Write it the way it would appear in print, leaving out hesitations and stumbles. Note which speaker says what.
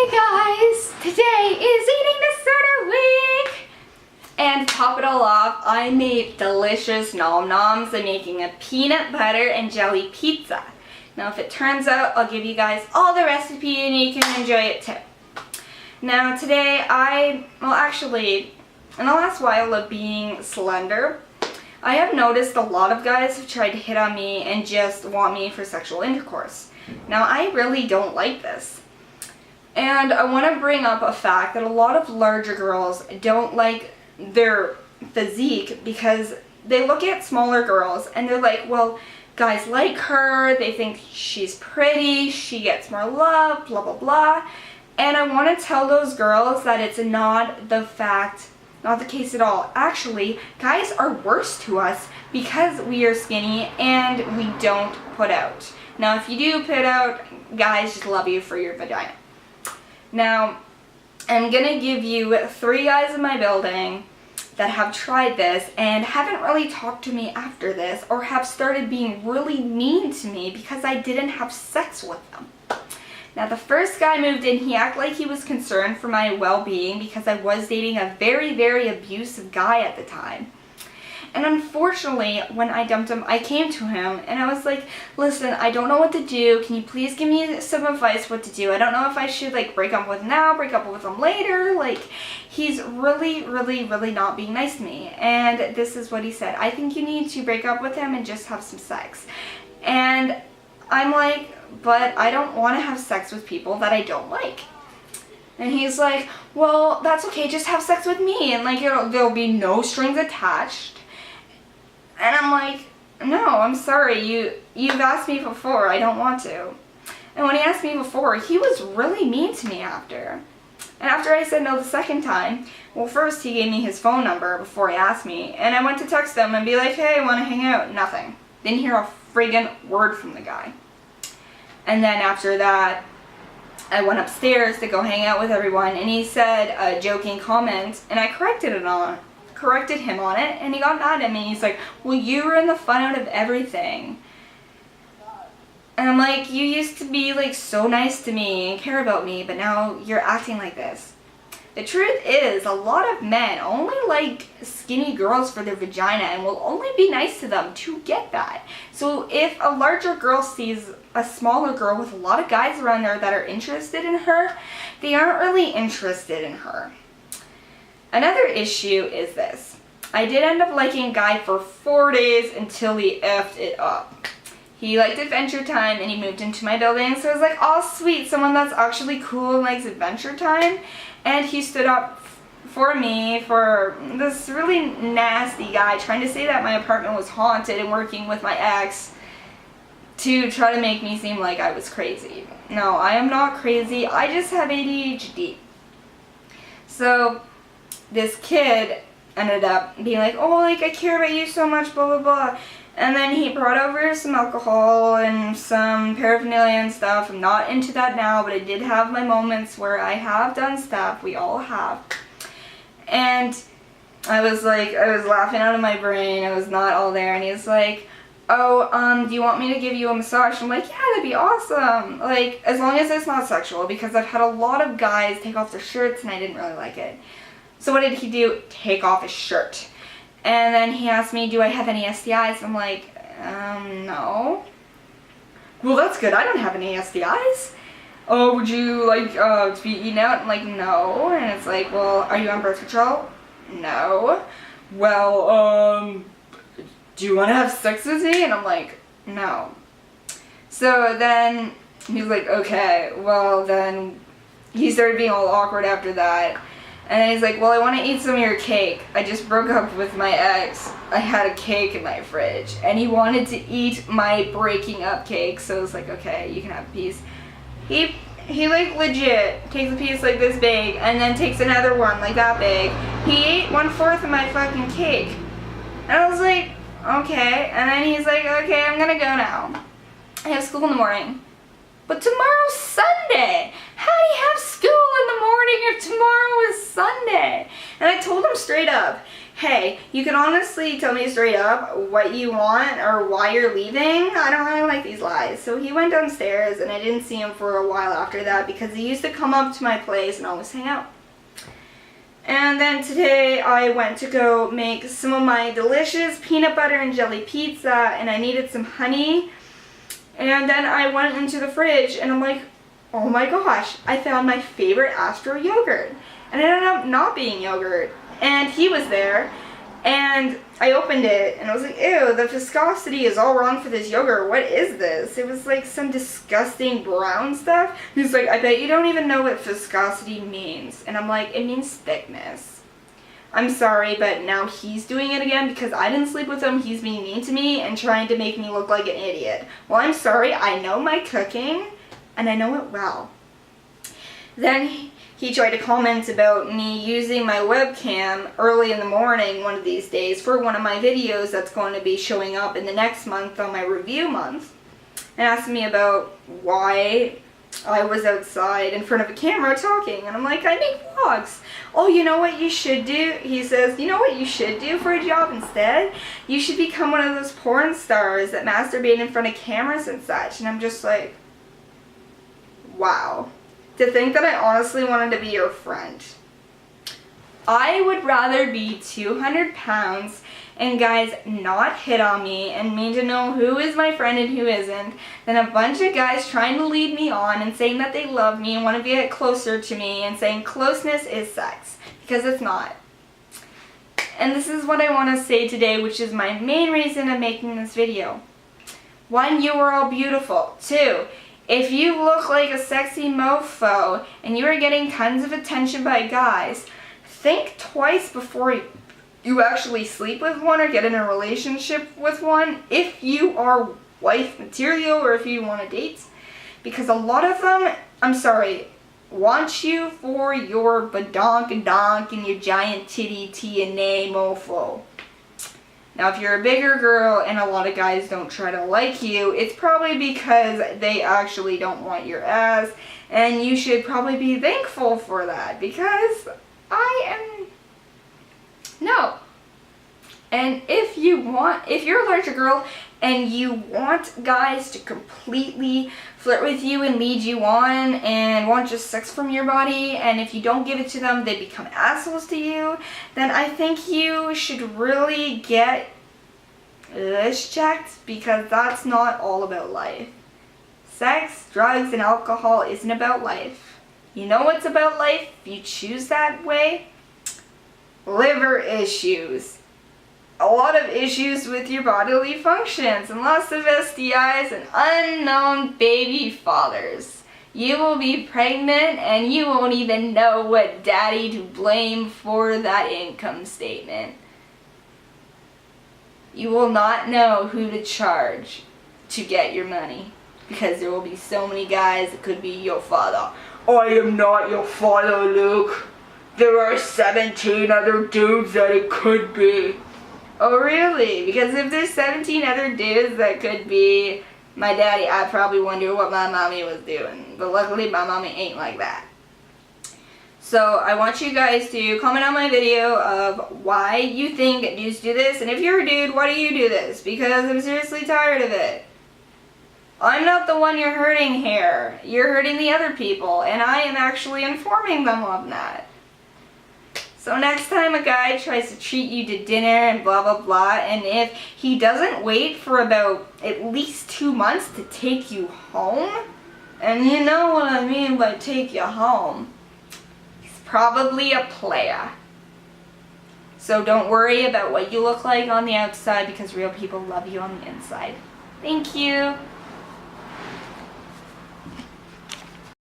Speaker 1: Hey guys! Today is eating disorder week! And to top it all off, I made delicious nom noms. I'm making a peanut butter and jelly pizza. Now if it turns out, I'll give you guys all the recipe and you can enjoy it too. Now today in the last while of being slender, I have noticed a lot of guys have tried to hit on me and just want me for sexual intercourse. Now I really don't like this. And I want to bring up a fact that a lot of larger girls don't like their physique because they look at smaller girls and they're like, well, guys like her, they think she's pretty, she gets more love, blah, blah, blah. And I want to tell those girls that it's not the case at all. Actually, guys are worse to us because we are skinny and we don't put out. Now, if you do put out, guys just love you for your vagina. Now, I'm going to give you 3 guys in my building that have tried this and haven't really talked to me after this or have started being really mean to me because I didn't have sex with them. Now, the first guy moved in, he acted like he was concerned for my well-being because I was dating a very, very abusive guy at the time. And unfortunately, when I dumped him, I came to him and I was like, listen, I don't know what to do. Can you please give me some advice what to do? I don't know if I should break up with him now, break up with him later. He's really, really, really not being nice to me. And this is what he said. I think you need to break up with him and just have some sex. And I'm like, but I don't want to have sex with people that I don't like. And he's like, well, that's okay. Just have sex with me. And there'll be no strings attached. And I'm like, no, I'm sorry, you've asked me before, I don't want to. And when he asked me before, he was really mean to me after. And after I said no the second time, well, first he gave me his phone number before he asked me, and I went to text him and be like, hey, I want to hang out. Nothing. Didn't hear a friggin' word from the guy. And then after that, I went upstairs to go hang out with everyone, and he said a joking comment, and I corrected him on it, and he got mad at me. He's like, well, you ruined the fun out of everything. And I'm like, you used to be so nice to me and care about me, but now you're acting like this. The truth is, a lot of men only like skinny girls for their vagina and will only be nice to them to get that. So if a larger girl sees a smaller girl with a lot of guys around there that are interested in her, they aren't really interested in her. Another issue is this. I did end up liking a guy for 4 days until he effed it up. He liked Adventure Time and he moved into my building, so I was like, oh sweet, someone that's actually cool and likes Adventure Time. And he stood up for me for this really nasty guy trying to say that my apartment was haunted and working with my ex to try to make me seem like I was crazy. No, I am not crazy. I just have ADHD. So this kid ended up being like, oh, I care about you so much, blah, blah, blah. And then he brought over some alcohol and some paraphernalia and stuff. I'm not into that now, but I did have my moments where I have done stuff. We all have. And I was laughing out of my brain. I was not all there. And he's like, oh, do you want me to give you a massage? I'm like, yeah, that'd be awesome. As long as it's not sexual, because I've had a lot of guys take off their shirts and I didn't really like it. So what did he do? Take off his shirt. And then he asked me, do I have any STIs? I'm like, no. Well, that's good. I don't have any STIs. Oh, would you like to be eaten out? I'm like, no. And it's like, well, are you on birth control? No. Well, do you want to have sex with me? And I'm like, no. So then he's like, okay, well then he started being all awkward after that. And then he's like, well, I want to eat some of your cake. I just broke up with my ex. I had a cake in my fridge. And he wanted to eat my breaking up cake. So I was like, okay, you can have a piece. He legit takes a piece like this big and then takes another one like that big. He ate 1/4 of my fucking cake. And I was like, okay. And then he's like, okay, I'm gonna go now. I have school in the morning. But tomorrow's Sunday. How do you have school in the morning if tomorrow is Sunday? And I told him straight up, hey, you can honestly tell me straight up what you want or why you're leaving. I don't really like these lies. So he went downstairs, and I didn't see him for a while after that because he used to come up to my place and always hang out. And then today I went to go make some of my delicious peanut butter and jelly pizza, and I needed some honey. And then I went into the fridge and I'm like, oh my gosh, I found my favorite Astro yogurt. And it ended up not being yogurt. And he was there, and I opened it, and I was like, ew, the viscosity is all wrong for this yogurt. What is this? It was like some disgusting brown stuff. He's like, I bet you don't even know what viscosity means. And I'm like, it means thickness. I'm sorry, but now he's doing it again because I didn't sleep with him. He's being mean to me and trying to make me look like an idiot. Well, I'm sorry. I know my cooking, and I know it well. Then he tried to comment about me using my webcam early in the morning one of these days for one of my videos that's going to be showing up in the next month on my review month, and asked me about why I was outside in front of a camera talking. And I'm like, I make vlogs. Oh, you know what you should do? He says, you know what you should do for a job instead? You should become one of those porn stars that masturbate in front of cameras and such. And I'm just like, wow. To think that I honestly wanted to be your friend. I would rather be 200 pounds and guys not hit on me and me to know who is my friend and who isn't than a bunch of guys trying to lead me on and saying that they love me and want to get closer to me and saying closeness is sex, because it's not. And this is what I want to say today, which is my main reason of making this video. 1, you are all beautiful. 2, if you look like a sexy mofo and you are getting tons of attention by guys, think twice before you actually sleep with one or get in a relationship with one if you are wife material or if you want to date. Because a lot of them, I'm sorry, want you for your badonk-a-donk and your giant titty TNA mofo. Now, if you're a bigger girl and a lot of guys don't try to like you, it's probably because they actually don't want your ass, and you should probably be thankful for that, because no. And if you're a larger girl and you want guys to completely flirt with you and lead you on and want just sex from your body, and if you don't give it to them, they become assholes to you, then I think you should really get this checked, because that's not all about life. Sex, drugs, and alcohol isn't about life. You know what's about life if you choose that way? Liver issues. A lot of issues with your bodily functions, and lots of STIs and unknown baby fathers. You will be pregnant and you won't even know what daddy to blame for that income statement. You will not know who to charge to get your money, because there will be so many guys that could be your father. I am not your father, Luke. There are 17 other dudes that it could be. Oh, really? Because if there's 17 other dudes that could be my daddy, I'd probably wonder what my mommy was doing. But luckily, my mommy ain't like that. So I want you guys to comment on my video of why you think dudes do this. And if you're a dude, why do you do this? Because I'm seriously tired of it. I'm not the one you're hurting here. You're hurting the other people. And I am actually informing them of that. So next time a guy tries to treat you to dinner and blah blah blah, and if he doesn't wait for about at least 2 months to take you home, and you know what I mean by take you home, he's probably a player. So don't worry about what you look like on the outside, because real people love you on the inside. Thank you.